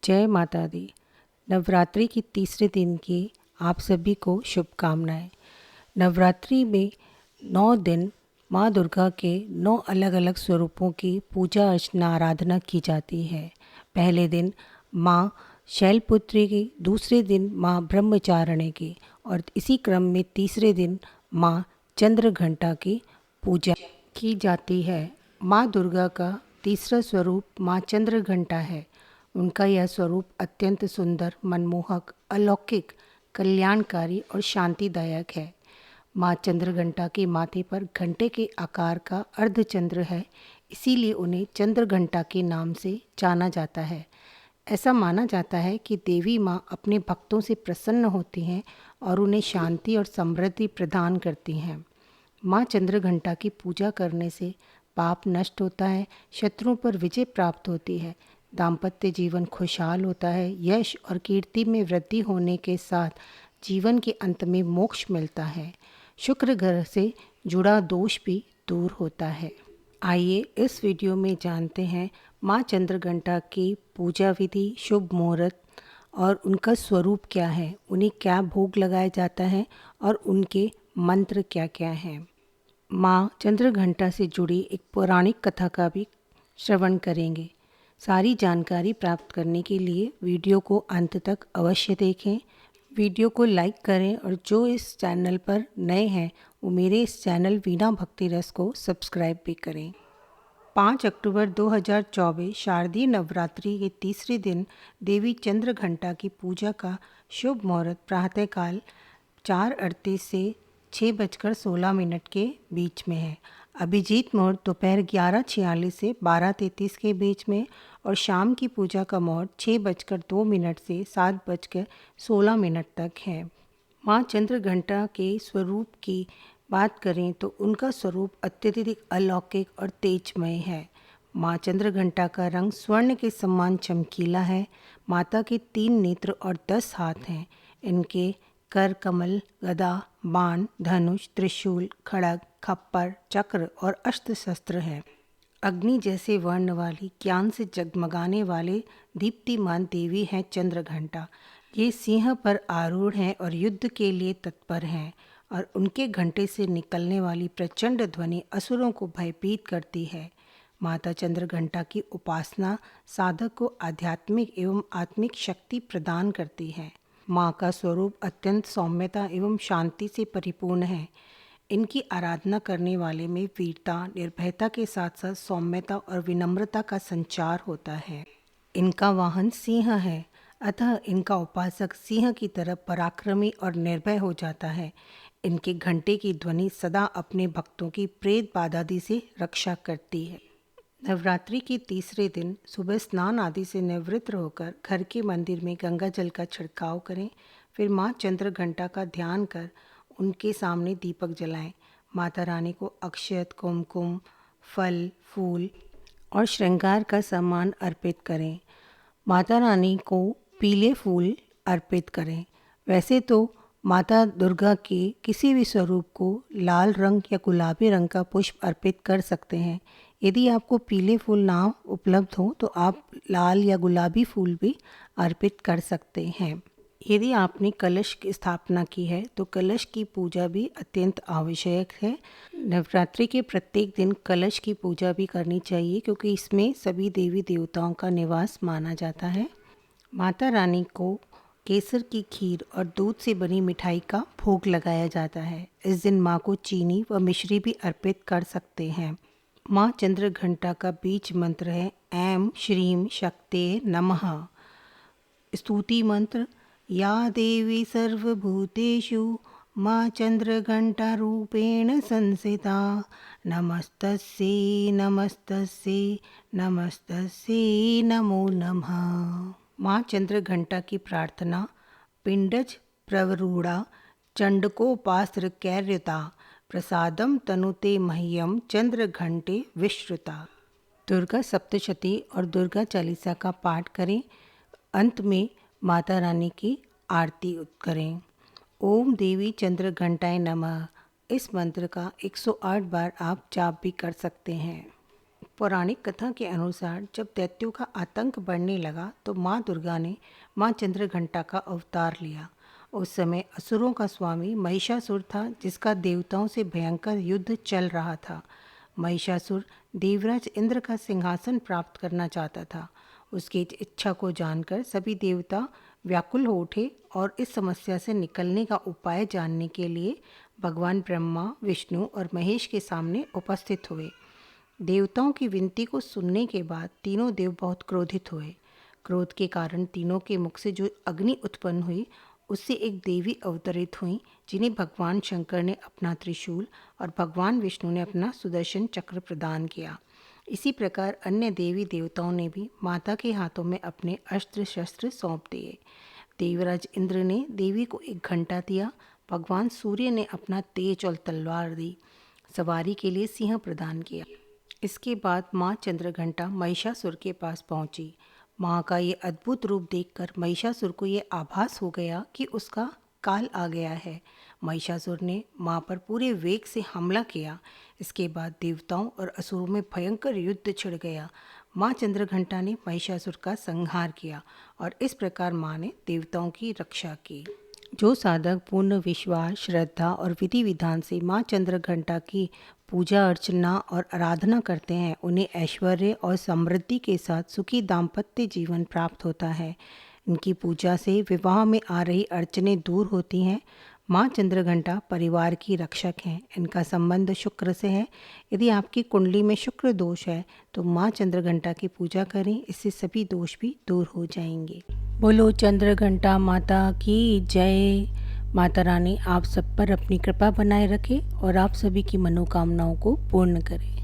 जय माता दी। नवरात्रि की तीसरे दिन की आप सभी को शुभकामनाएं। नवरात्रि में 9 दिन माँ दुर्गा के 9 अलग अलग स्वरूपों की पूजा अर्चना आराधना की जाती है। पहले दिन माँ शैलपुत्री की, दूसरे दिन माँ ब्रह्मचारिणी की और इसी क्रम में तीसरे दिन माँ चंद्रघंटा की पूजा की जाती है। माँ दुर्गा का तीसरा स्वरूप माँ चंद्रघंटा है। उनका यह स्वरूप अत्यंत सुंदर, मनमोहक, अलौकिक, कल्याणकारी और शांतिदायक है। माँ चंद्रघंटा के माथे पर घंटे के आकार का अर्धचंद्र है, इसीलिए उन्हें चंद्रघंटा के नाम से जाना जाता है। ऐसा माना जाता है कि देवी माँ अपने भक्तों से प्रसन्न होती हैं और उन्हें शांति और समृद्धि प्रदान करती हैं। माँ चंद्रघंटा की पूजा करने से पाप नष्ट होता है, शत्रुओं पर विजय प्राप्त होती है, दाम्पत्य जीवन खुशहाल होता है, यश और कीर्ति में वृद्धि होने के साथ जीवन के अंत में मोक्ष मिलता है। शुक्र ग्रह से जुड़ा दोष भी दूर होता है। आइए इस वीडियो में जानते हैं माँ चंद्रघंटा की पूजा विधि, शुभ मुहूर्त और उनका स्वरूप क्या है, उन्हें क्या भोग लगाया जाता है और उनके मंत्र क्या क्या हैं। माँ चंद्रघंटा से जुड़ी एक पौराणिक कथा का भी श्रवण करेंगे। सारी जानकारी प्राप्त करने के लिए वीडियो को अंत तक अवश्य देखें। वीडियो को लाइक करें और जो इस चैनल पर नए हैं वो मेरे इस चैनल वीणा भक्ति रस को सब्सक्राइब भी करें। 5 अक्टूबर 2024 शारदीय नवरात्रि के तीसरे दिन देवी चंद्रघंटा की पूजा का शुभ मुहूर्त प्रातःकाल 4:38 से 6:16 के बीच में है। अभिजीत मुहूर्त दोपहर 11:46 से 12:33 के बीच में और शाम की पूजा का मुहूर्त 6:02 से 7:16 तक है। माँ चंद्रघंटा के स्वरूप की बात करें तो उनका स्वरूप अत्यधिक अलौकिक और तेजमय है। माँ चंद्रघंटा का रंग स्वर्ण के समान चमकीला है। माता के 3 नेत्र और 10 हाथ हैं। इनके कर कमल, गदा, बाण, धनुष, त्रिशूल, खड़ग, खप्पर, चक्र और अस्त्र शस्त्र है। अग्नि जैसे वर्ण वाली, ज्ञान से जगमगाने वाले दीप्तिमान देवी हैं चंद्रघंटा। ये सिंह पर आरूढ़ हैं और युद्ध के लिए तत्पर हैं और उनके घंटे से निकलने वाली प्रचंड ध्वनि असुरों को भयभीत करती है। माता चंद्रघंटा की उपासना साधक को आध्यात्मिक एवं आत्मिक शक्ति प्रदान करती है। माँ का स्वरूप अत्यंत सौम्यता एवं शांति से परिपूर्ण है। इनकी आराधना करने वाले में वीरता, निर्भयता के साथ साथ सौम्यता और विनम्रता का संचार होता है। इनका वाहन सिंह है, अतः इनका उपासक सिंह की तरह पराक्रमी और निर्भय हो जाता है। इनके घंटे की ध्वनि सदा अपने भक्तों की प्रेत बाधादि से रक्षा करती है। नवरात्रि के तीसरे दिन सुबह स्नान आदि से निवृत्त होकर घर के मंदिर में गंगा जल का छिड़काव करें। फिर माँ चंद्रघंटा का ध्यान कर उनके सामने दीपक जलाएं। माता रानी को अक्षत, कुमकुम, फल, फूल और श्रृंगार का सामान अर्पित करें। माता रानी को पीले फूल अर्पित करें। वैसे तो माता दुर्गा के किसी भी स्वरूप को लाल रंग या गुलाबी रंग का पुष्प अर्पित कर सकते हैं। यदि आपको पीले फूल ना उपलब्ध हो तो आप लाल या गुलाबी फूल भी अर्पित कर सकते हैं। यदि आपने कलश की स्थापना की है तो कलश की पूजा भी अत्यंत आवश्यक है। नवरात्रि के प्रत्येक दिन कलश की पूजा भी करनी चाहिए क्योंकि इसमें सभी देवी देवताओं का निवास माना जाता है। माता रानी को केसर की खीर और दूध से बनी मिठाई का भोग लगाया जाता है। इस दिन माँ को चीनी व मिश्री भी अर्पित कर सकते हैं। माँ चंद्रघंटा का बीज मंत्र है ऐं श्रीं शक्ते नमः। स्तुति मंत्र या देवी सर्वभूतेषु माँ चंद्रघंटा रूपेण संस्थिता नमस्तस्यै नमस्तस्यै नमस्तस्यै नमो नमः। माँ चंद्रघंटा की प्रार्थना पिंडज प्रवरूढ़ा चंडकोपास्त्र कैर्यता प्रसादम तनुते मह्यम चंद्रघंटे विश्रुता। दुर्गा सप्तशती और दुर्गा चालीसा का पाठ करें। अंत में माता रानी की आरती करें। ओम देवी चंद्रघंटाय नमः। इस मंत्र का 108 बार आप जाप भी कर सकते हैं। पौराणिक कथा के अनुसार जब दैत्यों का आतंक बढ़ने लगा तो माँ दुर्गा ने माँ चंद्रघंटा का अवतार लिया। उस समय असुरों का स्वामी महिषासुर था, जिसका देवताओं से भयंकर युद्ध चल रहा था। महिषासुर देवराज इंद्र का सिंहासन प्राप्त करना चाहता था। उसकी इच्छा को जानकर सभी देवता व्याकुल हो उठे और इस समस्या से निकलने का उपाय जानने के लिए भगवान ब्रह्मा, विष्णु और महेश के सामने उपस्थित हुए। देवताओं की विनती को सुनने के बाद तीनों देव बहुत क्रोधित हुए। क्रोध के कारण तीनों के मुख से जो अग्नि उत्पन्न हुई, उससे एक देवी अवतरित हुई, जिन्हें भगवान शंकर ने अपना त्रिशूल और भगवान विष्णु ने अपना सुदर्शन चक्र प्रदान किया। इसी प्रकार अन्य देवी देवताओं ने भी माता के हाथों में अपने अस्त्र शस्त्र सौंप दिए। देवराज इंद्र ने देवी को एक घंटा दिया। भगवान सूर्य ने अपना तेज और तलवार दी। सवारी के लिए सिंह प्रदान किया। इसके बाद माँ चंद्रघंटा महिषासुर के पास पहुंची। माँ का ये अद्भुत रूप देखकर महिषासुर को ये आभास हो गया कि उसका काल आ गया है। महिषासुर ने माँ पर पूरे वेग से हमला किया। इसके बाद देवताओं और असुरों में भयंकर युद्ध छिड़ गया। माँ चंद्रघंटा ने महिषासुर का संहार किया और इस प्रकार माँ ने देवताओं की रक्षा की। जो साधक पूर्ण विश्वास, श्रद्धा और विधि विधान से माँ चंद्रघंटा की पूजा अर्चना और आराधना करते हैं, उन्हें ऐश्वर्य और समृद्धि के साथ सुखी दाम्पत्य जीवन प्राप्त होता है। इनकी पूजा से विवाह में आ रही अड़चनें दूर होती हैं। माँ चंद्रघंटा परिवार की रक्षक हैं। इनका संबंध शुक्र से है। यदि आपकी कुंडली में शुक्र दोष है तो माँ चंद्रघंटा की पूजा करें, इससे सभी दोष भी दूर हो जाएंगे। बोलो चंद्रघंटा माता की जय। माता रानी आप सब पर अपनी कृपा बनाए रखे और आप सभी की मनोकामनाओं को पूर्ण करे।